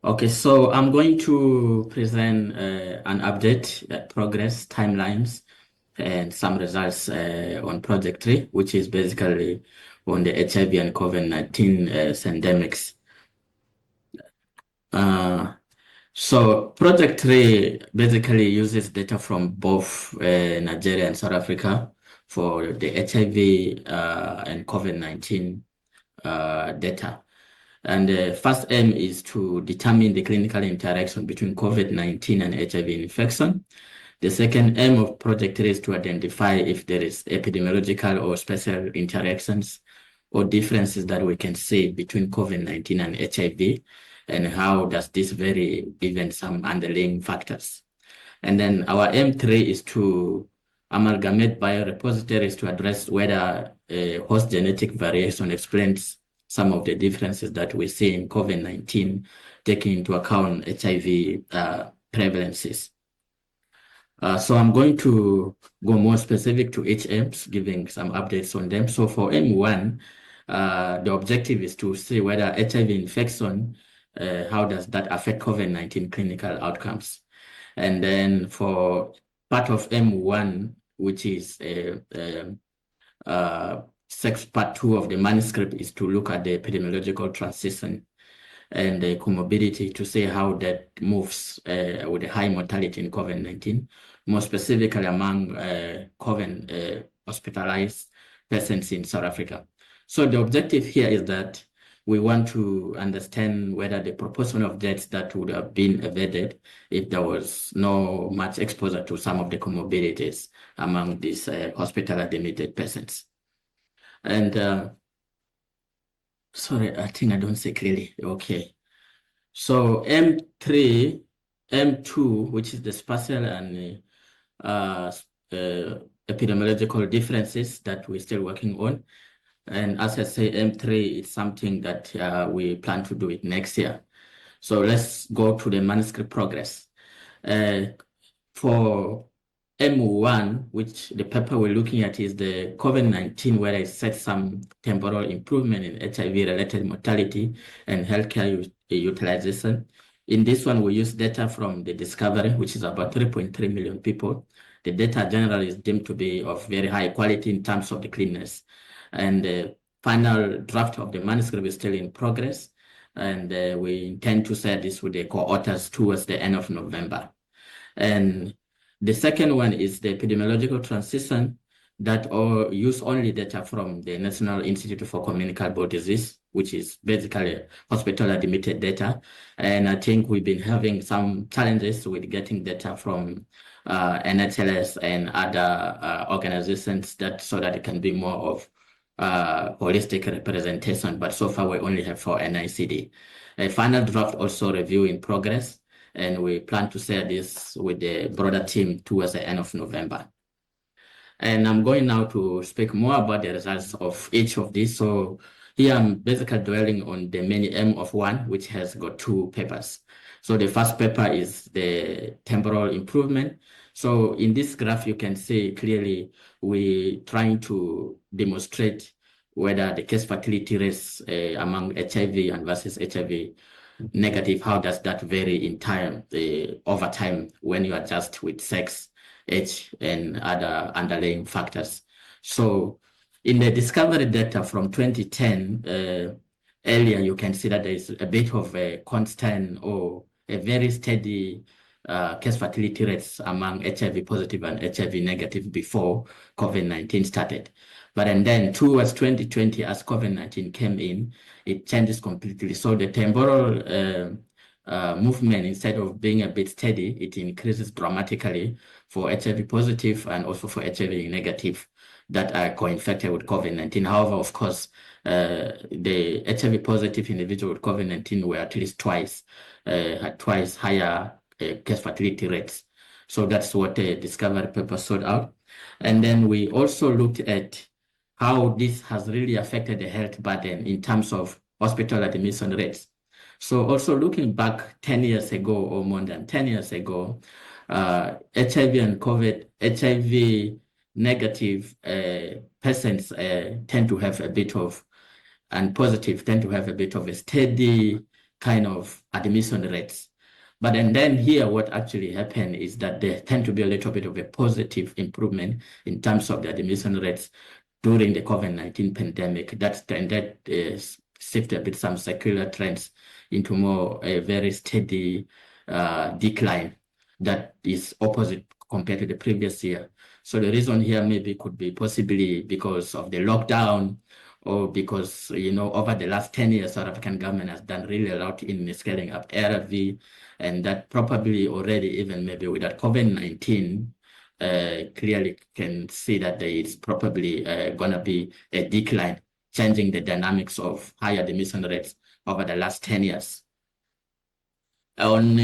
Okay, so I'm going to present an update, progress, timelines, and some results on Project 3, which is basically on the HIV and COVID-19 pandemics. So Project 3 basically uses data from both Nigeria and South Africa for the HIV and COVID-19 data. And the first aim is to determine the clinical interaction between COVID-19 and HIV infection. The second aim of Project 3 is to identify if there is epidemiological or special interactions or differences that we can see between COVID-19 and HIV, and how does this vary given some underlying factors. And then our aim 3 is to amalgamate biorepositories to address whether host genetic variation explains some of the differences that we see in COVID-19, taking into account HIV prevalences. So I'm going to go more specific to each aims, giving some updates on them. So for M1, the objective is to see whether HIV infection, how does that affect COVID-19 clinical outcomes? And then for part of M1, which is part 2 of the manuscript, is to look at the epidemiological transition and the comorbidity to see how that moves with the high mortality in COVID-19, more specifically among COVID hospitalized patients in South Africa. So the objective here is that we want to understand whether the proportion of deaths that would have been avoided if there was no much exposure to some of the comorbidities among these hospital-admitted patients. And sorry, I think I don't say clearly. Okay. So M3, M2, which is the spatial and epidemiological differences that we're still working on. And as I say, M3 is something that we plan to do it next year. So let's go to the manuscript progress. For M1, which the paper we're looking at is the COVID-19, where I set some temporal improvement in HIV-related mortality and healthcare utilization. In this one, we use data from the discovery, which is about 3.3 million people. The data generally is deemed to be of very high quality in terms of the cleanness. And the final draft of the manuscript is still in progress. And we intend to share this with the co-authors towards the end of November. And the second one is the epidemiological transition that use only data from the National Institute for Communicable Disease, which is basically hospital-admitted data. And I think we've been having some challenges with getting data from NHLS and other organizations so that it can be more of holistic representation, but so far we only have for NICD. A final draft also review in progress, and we plan to share this with the broader team towards the end of November. And I'm going now to speak more about the results of each of these. So here I'm basically dwelling on the mini M of 1, which has got 2 papers. So the first paper is the temporal improvement. So in this graph, you can see clearly we're trying to demonstrate whether the case fatality rates among HIV and versus HIV negative, how does that vary in time, over time, when you adjust with sex, age, and other underlying factors. So in the discovery data from 2010, earlier you can see that there is a bit of a constant or a very steady case fatality rates among HIV positive and HIV negative before COVID-19 started. But and then towards 2020, as COVID-19 came in, it changes completely. So the temporal movement, instead of being a bit steady, it increases dramatically for HIV positive and also for HIV negative that are co-infected with COVID-19. However, of course, the HIV positive individual with COVID-19 were at least had twice higher case fatality rates. So that's what the discovery paper sorted out. And then we also looked at how this has really affected the health burden in terms of hospital admission rates. So also looking back 10 years ago or more than 10 years ago, HIV and COVID, HIV negative patients tend to have a bit of, and positive tend to have a bit of a steady kind of admission rates. But and then here, what actually happened is that there tend to be a little bit of a positive improvement in terms of the admission rates during the COVID-19 pandemic. That shifted a bit some secular trends into more a very steady decline that is opposite compared to the previous year. So the reason here maybe could be possibly because of the lockdown, or because, over the last 10 years, South African government has done really a lot in scaling up ARV, and that probably already, even maybe with that COVID-19, clearly can see that there is probably going to be a decline, changing the dynamics of higher admission rates over the last 10 years. On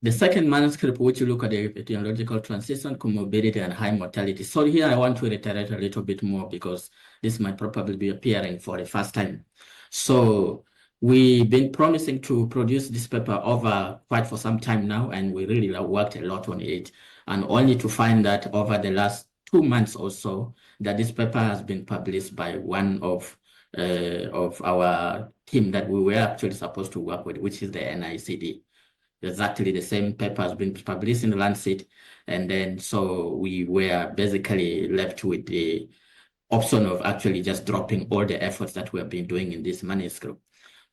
the second manuscript, which you look at the epidemiological transition, comorbidity, and high mortality. So here I want to reiterate a little bit more because this might probably be appearing for the first time. So we've been promising to produce this paper over quite for some time now, and we really worked a lot on it. And only to find that over the last 2 months or so, that this paper has been published by one of our team that we were actually supposed to work with, which is the NICD. Exactly the same paper has been published in the Lancet, and then so we were basically left with the option of actually just dropping all the efforts that we have been doing in this manuscript.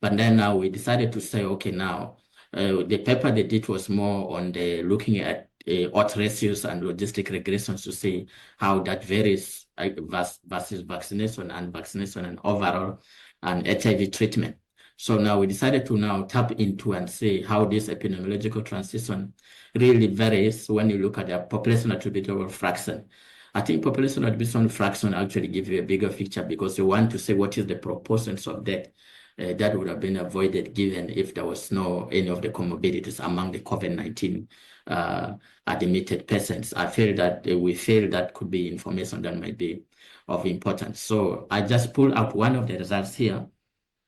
But then now we decided to say, okay, now the paper they did was more on the looking at odds ratios and logistic regressions to see how that varies versus vaccination and vaccination and overall and HIV treatment. So now we decided to now tap into and see how this epidemiological transition really varies when you look at the population attributable fraction. I think population attributable fraction actually gives you a bigger picture because you want to say what is the proportions of death that would have been avoided given if there was any of the comorbidities among the COVID-19 admitted patients. We feel that could be information that might be of importance. So I just pulled up one of the results here.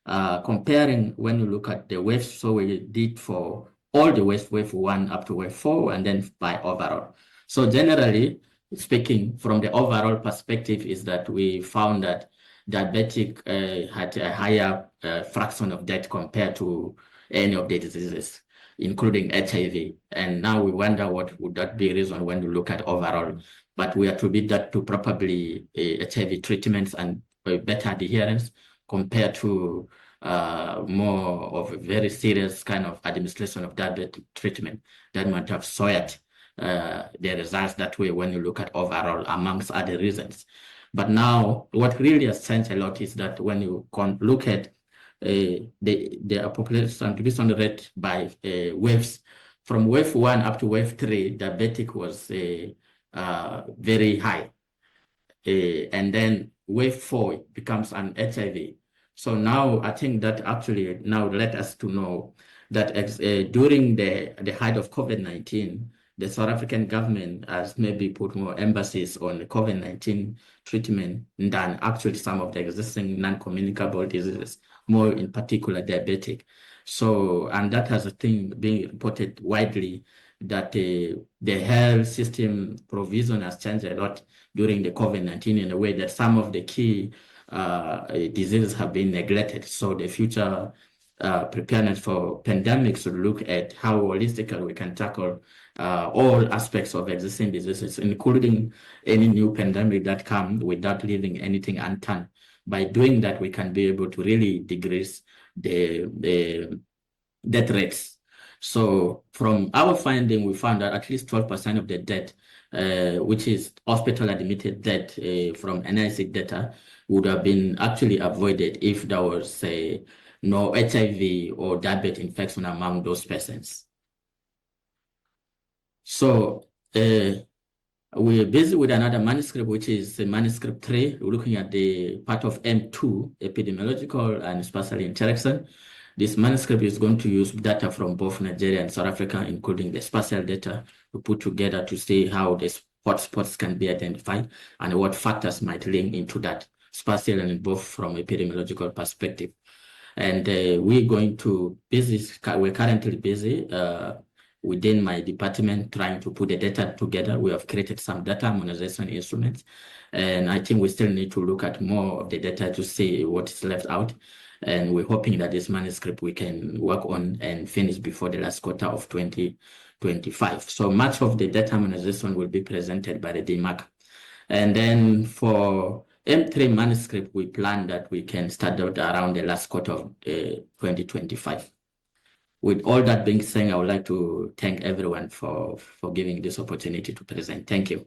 Comparing when you look at the waves, so we did for all the waves, wave 1 up to wave 4, and then by overall. So generally speaking, from the overall perspective, is that we found that diabetic had a higher fraction of death compared to any of the diseases, including HIV. And now we wonder what would that be reason when you look at overall. But we attribute that to probably HIV treatments and better adherence compared to more of a very serious kind of administration of diabetic treatment that might have swayed the results that way when you look at overall, amongst other reasons. But now what really has changed a lot is that when you look at the population distribution rate by waves, from wave 1 up to wave 3, diabetic was very high. And then wave 4 becomes an HIV. So now I think that actually now let us to know that during the height of COVID-19, the South African government has maybe put more emphasis on the COVID-19 treatment than actually some of the existing non-communicable diseases, more in particular diabetic. So, and that has a thing being reported widely that the health system provision has changed a lot during the COVID-19 in a way that some of the key diseases have been neglected. So the future preparedness for pandemics will look at how holistically we can tackle all aspects of existing diseases, including any new pandemic that comes without leaving anything undone. By doing that, we can be able to really decrease the death rates. So from our finding, we found that at least 12% of the death, which is hospital admitted death from NIC data, would have been actually avoided if there was no HIV or diabetes infection among those persons. So we're busy with another manuscript, which is manuscript 3. We're looking at the part of M2, epidemiological and spatial interaction. This manuscript is going to use data from both Nigeria and South Africa, including the spatial data, to put together to see how the hotspots can be identified and what factors might link into that spatial and both from epidemiological perspective. And we're currently busy within my department trying to put the data together. We have created some data harmonization instruments, and I think we still need to look at more of the data to see what is left out. And we're hoping that this manuscript we can work on and finish before the last quarter of 2025. So much of the data harmonization will be presented by the DMARC. And then for M3 manuscript, we plan that we can start out around the last quarter of 2025. With all that being said, I would like to thank everyone for giving this opportunity to present. Thank you.